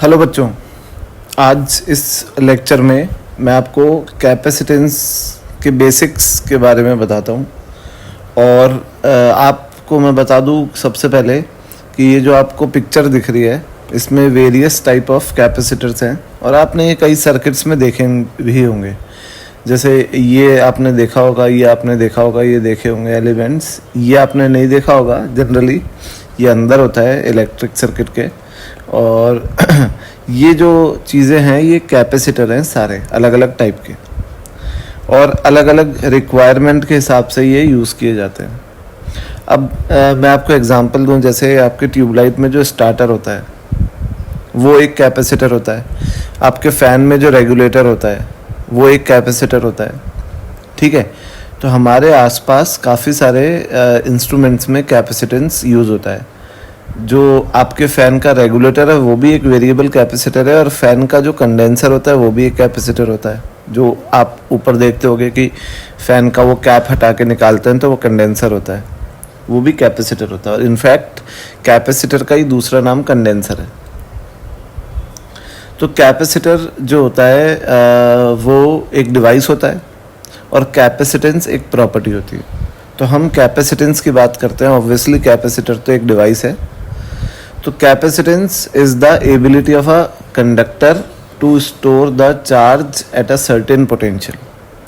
Hello बच्चों, आज इस लेक्चर में मैं आपको कैपेसिटेंस के बेसिक्स के बारे में बताता हूँ। और आपको मैं बता दूँ सबसे पहले कि ये जो आपको पिक्चर दिख रही है इसमें वेरियस टाइप ऑफ कैपेसिटर्स हैं और आपने ये कई सर्किट्स में देखे भी होंगे। जैसे ये आपने देखा होगा, ये आपने देखा होगा, ये देखे होंगे एलिमेंट्स। ये आपने नहीं देखा होगा, जनरली ये अंदर होता है इलेक्ट्रिक सर्किट के। और ये जो चीज़ें हैं ये कैपेसिटर हैं, सारे अलग अलग टाइप के और अलग अलग रिक्वायरमेंट के हिसाब से ये यूज़ किए जाते हैं। अब मैं आपको एग्जांपल दूं, जैसे आपके ट्यूबलाइट में जो स्टार्टर होता है वो एक कैपेसिटर होता है। आपके फ़ैन में जो रेगुलेटर होता है वो एक कैपेसिटर होता है। ठीक है, तो हमारे आसपास काफ़ी सारे इंस्ट्रूमेंट्स में कैपेसिटेंस यूज़ होता है। जो आपके फ़ैन का रेगुलेटर है वो भी एक वेरिएबल कैपेसिटर है और फ़ैन का जो कंडेंसर होता है वो भी एक कैपेसिटर होता है। जो आप ऊपर देखते होगे कि फ़ैन का वो कैप हटा के निकालते हैं तो वो कंडेंसर होता है, वो भी कैपेसिटर होता है। और इनफैक्ट कैपेसिटर का ही दूसरा नाम कंडेंसर है। तो कैपेसिटर जो होता है वो एक डिवाइस होता है और कैपेसिटेंस एक प्रॉपर्टी होती है। तो हम कैपेसिटेंस की बात करते हैं, ऑब्वियसली कैपेसिटर तो एक डिवाइस है। तो capacitance is the ability of a conductor to store the charge at a certain potential.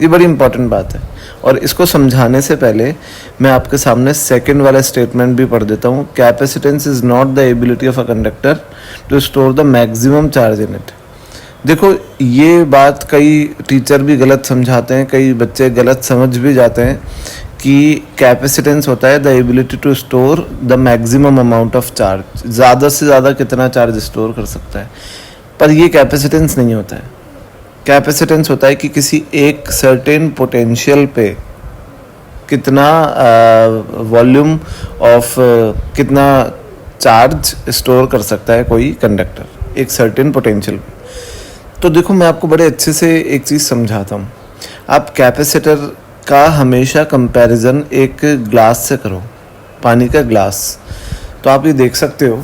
ये बड़ी इंपॉर्टेंट बात है और इसको समझाने से पहले मैं आपके सामने सेकंड वाला स्टेटमेंट भी पढ़ देता हूँ। Capacitance is not the ability of a conductor to store the maximum charge in it. देखो, ये बात कई टीचर भी गलत समझाते हैं, कई बच्चे गलत समझ भी जाते हैं कि कैपेसिटेंस होता है the ability to store the maximum amount of charge, ज़्यादा से ज़्यादा कितना चार्ज स्टोर कर सकता है। पर ये कैपेसिटेंस नहीं होता है। कैपेसिटेंस होता है कि किसी एक सर्टेन पोटेंशियल पे कितना वॉल्यूम ऑफ कितना चार्ज स्टोर कर सकता है कोई कंडक्टर एक सर्टेन पोटेंशियल पे। तो देखो, मैं आपको बड़े अच्छे से एक चीज़ समझाता हूँ। आप कैपेसिटर का हमेशा कंपैरिजन एक ग्लास से करो, पानी का ग्लास। तो आप ये देख सकते हो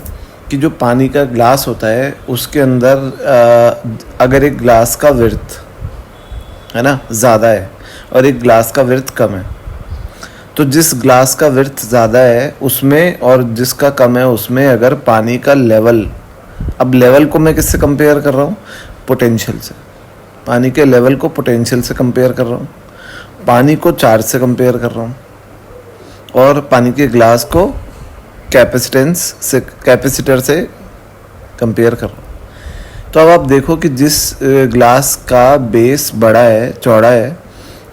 कि जो पानी का ग्लास होता है उसके अंदर अगर एक ग्लास का विड्थ है ना ज़्यादा है और एक ग्लास का विड्थ कम है, तो जिस ग्लास का विड्थ ज़्यादा है उसमें और जिसका कम है उसमें अगर पानी का लेवल, अब लेवल को मैं किससे कंपेयर कर रहा हूँ? पोटेंशियल से। पानी के लेवल को पोटेंशियल से कंपेयर कर रहा हूँ, पानी को चार्ज से कंपेयर कर रहा हूँ और पानी के ग्लास को कैपेसिटेंस से, कैपेसिटर से कंपेयर कर रहा हूँ। तो अब आप देखो कि जिस ग्लास का बेस बड़ा है, चौड़ा है,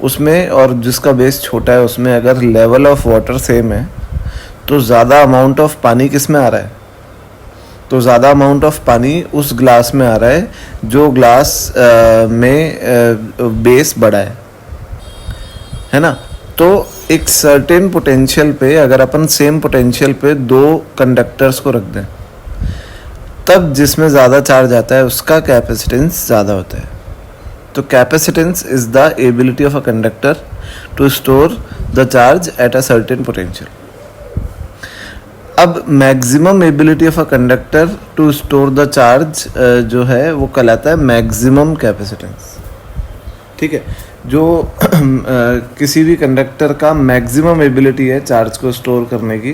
उसमें और जिसका बेस छोटा है उसमें अगर लेवल ऑफ वाटर सेम है तो ज़्यादा अमाउंट ऑफ पानी किस में आ रहा है? तो ज़्यादा अमाउंट ऑफ पानी उस ग्लास में आ रहा है जो ग्लास में बेस बड़ा है ना। तो एक सर्टेन पोटेंशियल पे अगर अपन सेम पोटेंशियल पे दो कंडक्टर्स को रख दें तब जिसमें ज़्यादा चार्ज आता है उसका कैपेसिटेंस ज़्यादा होता है। तो capacitance is the ability of a conductor to store the charge at a certain potential. अब maximum ability of a conductor to store the charge जो है वो कहलाता है मैक्सिमम कैपेसिटेंस। ठीक है, जो किसी भी कंडक्टर का मैक्सिमम एबिलिटी है चार्ज को स्टोर करने की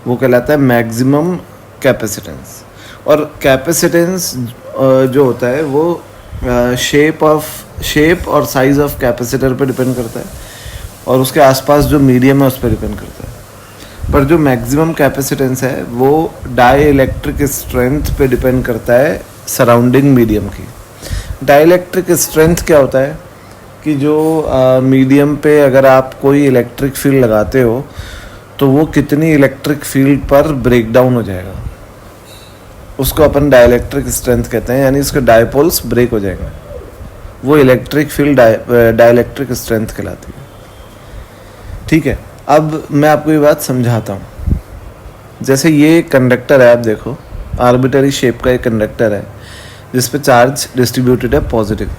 वो कहलाता है मैक्सिमम कैपेसिटेंस। और कैपेसिटेंस जो होता है वो शेप और साइज़ ऑफ कैपेसिटर पे डिपेंड करता है और उसके आसपास जो मीडियम है उस पर डिपेंड करता है। पर जो मैक्सिमम कैपेसिटेंस है वो डाई इलेक्ट्रिक स्ट्रेंथ पे डिपेंड करता है सराउंडिंग मीडियम की। डाई इलेक्ट्रिक स्ट्रेंथ क्या होता है कि जो मीडियम पे अगर आप कोई इलेक्ट्रिक फील्ड लगाते हो तो वो कितनी इलेक्ट्रिक फील्ड पर ब्रेक डाउन हो जाएगा, उसको अपन डाइलेक्ट्रिक स्ट्रेंथ कहते हैं। यानी उसके डायपोल्स ब्रेक हो जाएंगे, वो इलेक्ट्रिक फील्ड डाइलेक्ट्रिक स्ट्रेंथ कहलाती है। ठीक है, अब मैं आपको ये बात समझाता हूँ। जैसे ये कंडक्टर है, आप देखो आर्बिटरी शेप का एक कंडक्टर है जिस पे चार्ज डिस्ट्रीब्यूटेड है, पॉजिटिव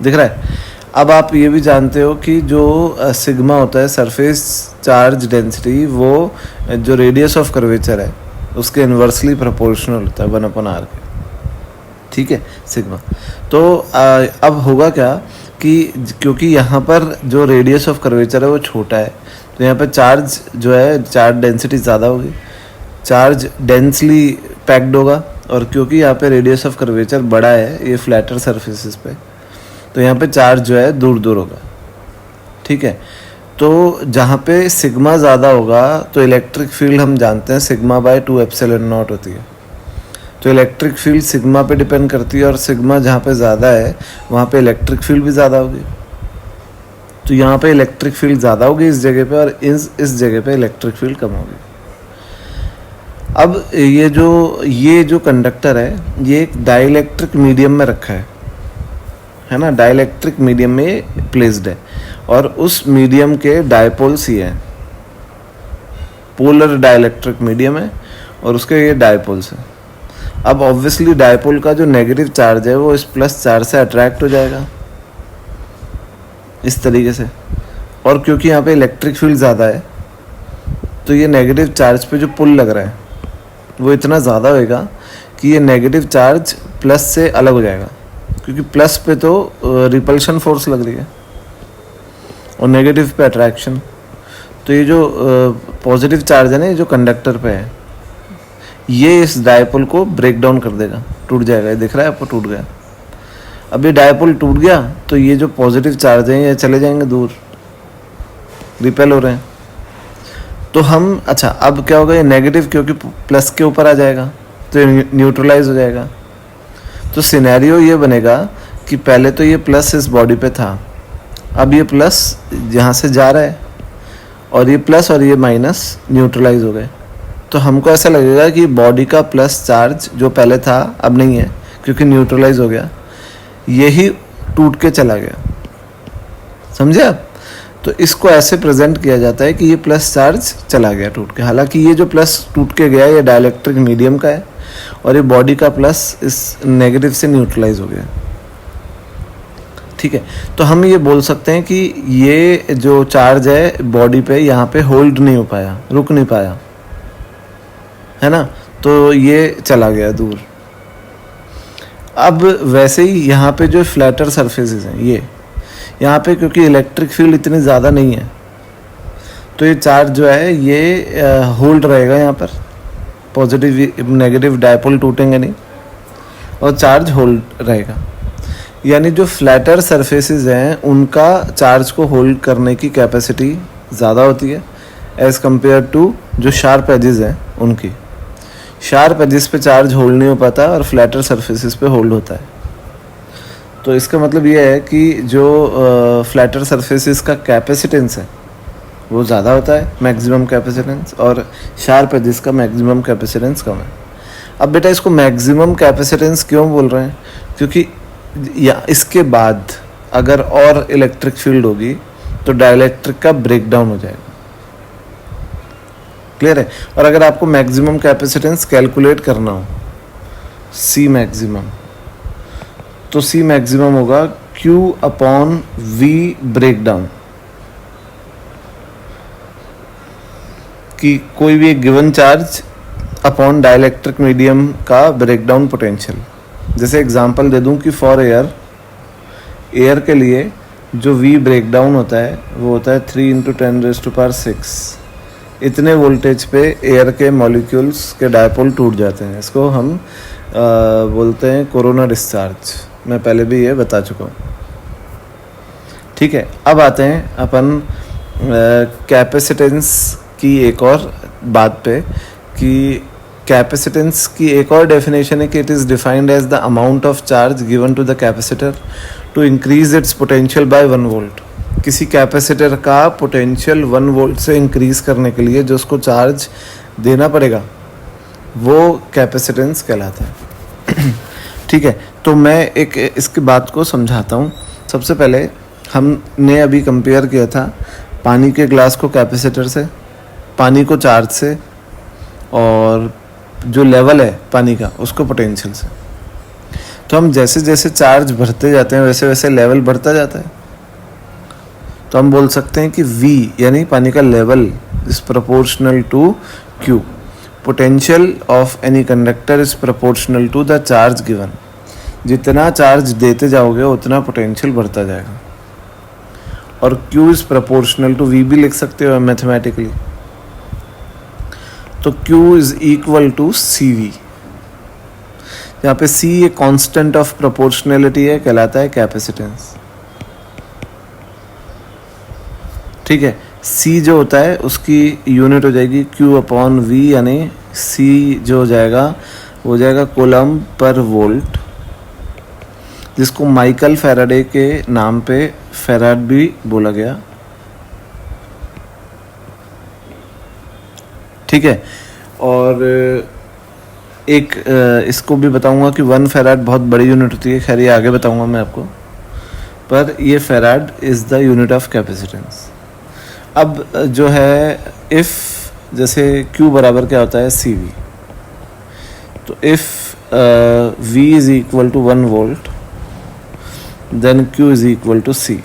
दिख रहा है। अब आप ये भी जानते हो कि जो सिग्मा होता है सरफेस चार्ज डेंसिटी, वो जो रेडियस ऑफ कर्वेचर है उसके इन्वर्सली प्रोपोर्शनल होता है 1/r के। ठीक है, सिग्मा। तो अब होगा क्या कि क्योंकि यहाँ पर जो रेडियस ऑफ कर्वेचर है वो छोटा है, तो यहाँ पर चार्ज जो है, चार्ज डेंसिटी ज़्यादा होगी, चार्ज डेंसली पैक्ड होगा। और क्योंकि यहाँ पे रेडियस ऑफ कर्वेचर बड़ा है ये फ्लैटर सरफेसेस पे, तो यहाँ पे चार्ज जो है दूर दूर होगा। ठीक है, तो जहाँ पे सिग्मा ज़्यादा होगा तो इलेक्ट्रिक फील्ड हम जानते हैं सिग्मा बाय 2 एप्सिलॉन नॉट होती है। तो इलेक्ट्रिक फील्ड सिग्मा पे डिपेंड करती है, और सिग्मा जहाँ पे ज़्यादा है वहाँ पे इलेक्ट्रिक फील्ड भी ज़्यादा होगी। तो यहाँ पे इलेक्ट्रिक फील्ड ज़्यादा होगी इस जगह पे, और इस जगह पे इलेक्ट्रिक फील्ड कम होगी। अब ये जो कंडक्टर है ये एक डाइलेक्ट्रिक मीडियम में रखा है ना, डाइलेक्ट्रिक मीडियम में प्लेस्ड है, और उस मीडियम के डायपोल्स ही हैं। पोलर डाइलेक्ट्रिक मीडियम है और उसके ये डायपोल्स हैं। अब ऑब्वियसली डायपोल का जो नेगेटिव चार्ज है वो इस प्लस चार्ज से अट्रैक्ट हो जाएगा इस तरीके से, और क्योंकि यहाँ पे इलेक्ट्रिक फील्ड ज़्यादा है तो ये नेगेटिव चार्ज पे जो पुल लग रहा है वो इतना ज़्यादा होएगा कि ये नेगेटिव चार्ज प्लस से अलग हो जाएगा, क्योंकि प्लस पे तो रिपल्शन फोर्स लग रही है और नेगेटिव पे अट्रैक्शन। तो ये जो पॉजिटिव चार्ज है ना, ये जो कंडक्टर पे है, ये इस डायपोल को ब्रेक डाउन कर देगा, टूट जाएगा। ये दिख रहा है आपको, टूट गया। अब ये डायपोल टूट गया तो ये जो पॉजिटिव चार्ज हैं ये चले जाएंगे दूर, रिपेल हो रहे हैं। तो हम अच्छा, अब क्या होगा, ये नेगेटिव क्योंकि प्लस के ऊपर आ जाएगा तो ये न्यूट्रलाइज हो जाएगा। तो सिनेरियो ये बनेगा कि पहले तो ये प्लस इस बॉडी पे था, अब ये प्लस यहाँ से जा रहा है और ये प्लस और ये माइनस न्यूट्रलाइज हो गए। तो हमको ऐसा लगेगा कि बॉडी का प्लस चार्ज जो पहले था अब नहीं है, क्योंकि न्यूट्रलाइज हो गया, यही टूट के चला गया। समझे आप? तो इसको ऐसे प्रेजेंट किया जाता है कि ये प्लस चार्ज चला गया टूट के। हालांकि ये जो प्लस टूट के गया ये डाइलेक्ट्रिक मीडियम का है, और ये बॉडी का प्लस इस नेगेटिव से न्यूट्रलाइज हो गया। ठीक है, तो हम ये बोल सकते हैं कि ये जो चार्ज है बॉडी पे यहाँ पे होल्ड नहीं हो पाया, रुक नहीं पाया, है ना, तो ये चला गया दूर। अब वैसे ही यहाँ पे जो फ्लैटर सरफेसेस हैं, ये यहाँ पे क्योंकि इलेक्ट्रिक फील्ड इतनी ज़्यादा नहीं है तो ये चार्ज जो है ये होल्ड रहेगा यहाँ पर, पॉजिटिव नेगेटिव डायपोल टूटेंगे नहीं और चार्ज होल्ड रहेगा। यानी जो फ्लैटर सरफेसेस हैं उनका चार्ज को होल्ड करने की कैपेसिटी ज़्यादा होती है एज़ कम्पेयर टू जो शार्प एजेस हैं उनकी। शार्प एजेस पे चार्ज होल्ड नहीं हो पाता और फ्लैटर सरफेसेस पे होल्ड होता है। तो इसका मतलब ये है कि जो फ्लैटर सरफेसेस का कैपेसिटेंस है वो ज़्यादा होता है, मैक्सिमम कैपेसिटेंस, और शार्प एजेस का मैक्सिमम कैपेसिटेंस कम है। अब बेटा इसको मैक्सिमम कैपेसिटेंस क्यों बोल रहे हैं? क्योंकि या इसके बाद अगर और इलेक्ट्रिक फील्ड होगी तो डाइलेक्ट्रिक का ब्रेक डाउन हो जाएगा। क्लियर है? और अगर आपको मैक्सिमम कैपेसिटेंस कैलकुलेट करना हो, सी मैक्सिमम, तो सी मैक्सिमम होगा Q upon V break down, कि कोई भी एक given charge upon dielectric medium का ब्रेक डाउन पोटेंशियल। जैसे एग्जांपल दे दूं कि फॉर एयर के लिए जो V ब्रेक डाउन होता है वो होता है 3 × 10⁶। इतने वोल्टेज पे एयर के मॉलिक्यूल्स के डायपोल टूट जाते हैं। इसको हम बोलते हैं कोरोना डिस्चार्ज। मैं पहले भी ये बता चुका हूँ। ठीक है, अब आते हैं अपन कैपेसिटेंस की एक और बात पे, कि कैपेसिटेंस की एक और डेफिनेशन है कि it is defined as the amount of charge given to the capacitor to increase its potential by 1 volt. किसी कैपेसिटर का पोटेंशियल 1 वोल्ट से इंक्रीज करने के लिए जो उसको चार्ज देना पड़ेगा वो कैपेसिटेंस कहलाता है। ठीक है, तो मैं एक इसकी बात को समझाता हूँ। सबसे पहले हमने अभी कंपेयर किया था पानी के ग्लास को कैपेसिटर से, पानी को चार्ज से, और जो लेवल है पानी का उसको पोटेंशियल से। तो हम जैसे जैसे चार्ज भरते जाते हैं वैसे वैसे लेवल बढ़ता जाता है। तो हम बोल सकते हैं कि V यानी पानी का level is proportional to Q। Potential of any conductor is proportional to the charge given. जितना चार्ज देते जाओगे उतना पोटेंशियल बढ़ता जाएगा। और Q is proportional to V भी लिख सकते हो मैथमेटिकली। तो Q is equal to CV। यहाँ पे C एक कांस्टेंट ऑफ प्रोपोर्शनैलिटी है, कहलाता है कैपेसिटेंस। ठीक है, C जो होता है उसकी यूनिट हो जाएगी Q अपॉन V, यानी C जो हो जाएगा वो हो जाएगा कूलम पर वोल्ट, जिसको माइकल फैराडे के नाम पे फैराड भी बोला गया। ठीक है, और एक इसको भी बताऊंगा कि 1 फैराड बहुत बड़ी यूनिट होती है, खैर ये आगे बताऊंगा मैं आपको, पर ये farad is the unit of capacitance. अब जो है इफ़ जैसे Q बराबर क्या होता है CV, तो if V is equal to 1 volt then Q is equal to C।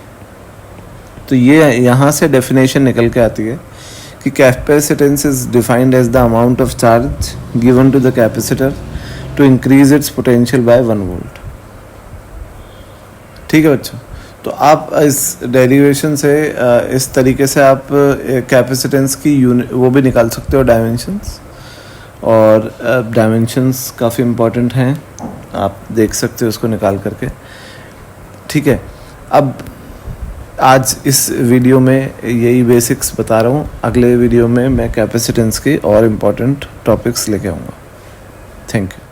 तो ये यहाँ से डेफिनेशन निकल के आती है कि capacitance is defined as the amount of charge given to the capacitor to increase its potential by 1 volt. ठीक है बच्चों, तो आप इस डेरिवेशन से इस तरीके से आप कैपेसिटेंस की यूनिट वो भी निकाल सकते हो, डायमेंशंस। और डायमेंशंस काफ़ी इम्पोर्टेंट हैं, आप देख सकते हो उसको निकाल करके। ठीक है, अब आज इस वीडियो में यही बेसिक्स बता रहा हूँ, अगले वीडियो में मैं कैपेसिटेंस की और इम्पोर्टेंट टॉपिक्स लेके आऊँगा। Thank you.